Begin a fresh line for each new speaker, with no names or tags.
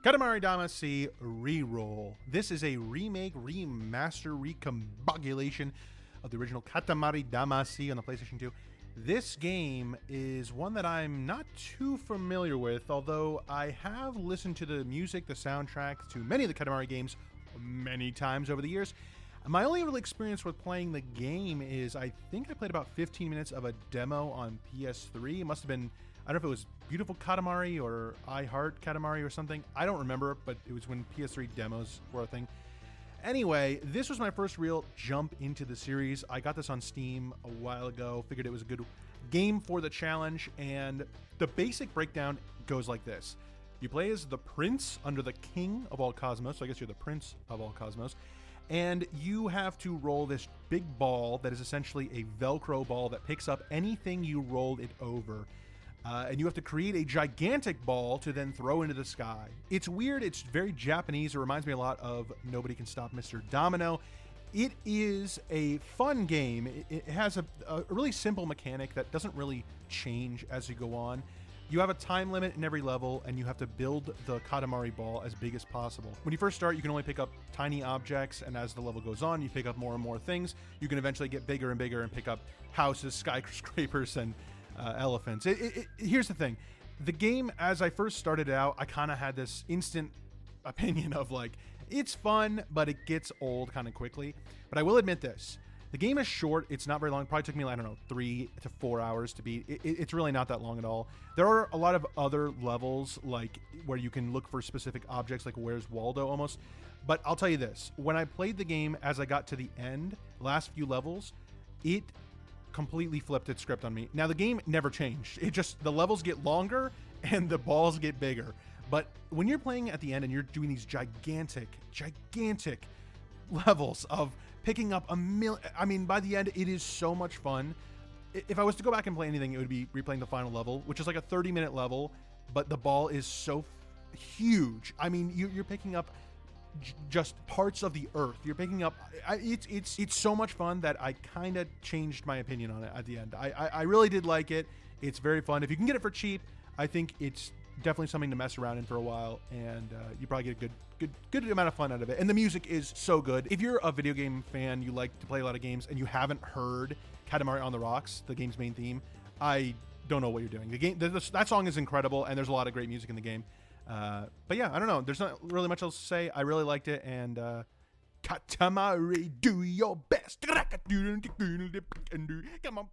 Katamari Damacy REROLL. This is a remake, remaster, recombobulation of the original Katamari Damacy on the PlayStation 2. This game is one that I'm not too familiar with, although I have listened to the music, the soundtrack to many of the Katamari games many times over the years. My only real experience with playing the game is I think I played about 15 minutes of a demo on PS3. It must have been, I don't know if it was Beautiful Katamari or I Heart Katamari or something. I don't remember, but it was when PS3 demos were a thing. Anyway, this was my first real jump into the series. I got this on Steam a while ago, figured it was a good game for the challenge, and the basic breakdown goes like this. You play as the prince under the king of all cosmos, so I guess you're the prince of all cosmos, and you have to roll this big ball that is essentially a Velcro ball that picks up anything you rolled it over. And you have to create a gigantic ball to then throw into the sky. It's weird. It's very Japanese. It reminds me a lot of Nobody Can Stop Mr. Domino. It is a fun game. It has a really simple mechanic that doesn't really change as you go on. You have a time limit in every level, and you have to build the Katamari ball as big as possible. When you first start, you can only pick up tiny objects, and as the level goes on, you pick up more and more things. You can eventually get bigger and bigger and pick up houses, skyscrapers, and elephants. Here's the thing. The game, as I first started out, I kind of had this instant opinion of like, it's fun, but it gets old kind of quickly. But I will admit this. The game is short. It's not very long. It probably took me, I don't know, 3 to 4 hours to beat. It's really not that long at all. There are a lot of other levels, like where you can look for specific objects, like Where's Waldo almost. But I'll tell you this. When I played the game, as I got to the end, last few levels, it completely flipped its script on me. Now, the game never changed. It just, the levels get longer and the balls get bigger. But when you're playing at the end and you're doing these gigantic levels of picking up a million, I mean, by the end, it is so much fun. If I was to go back and play anything, it would be replaying the final level, which is like a 30-minute level, but the ball is so huge. I mean, you're picking up just parts of the earth. You're picking up, it's so much fun that I kind of changed my opinion on it at the end. I really did like it. It's very fun. If you can get it for cheap, I think it's definitely something to mess around in for a while, and you probably get a good amount of fun out of it. And the music is so good. If you're a video game fan, you like to play a lot of games, and you haven't heard Katamari on the Rocks, the game's main theme, I don't know what you're doing. The game, that song is incredible, and there's a lot of great music in the game. But yeah, I don't know. There's not really much else to say. I really liked it, and Katamari, do your best. Come on,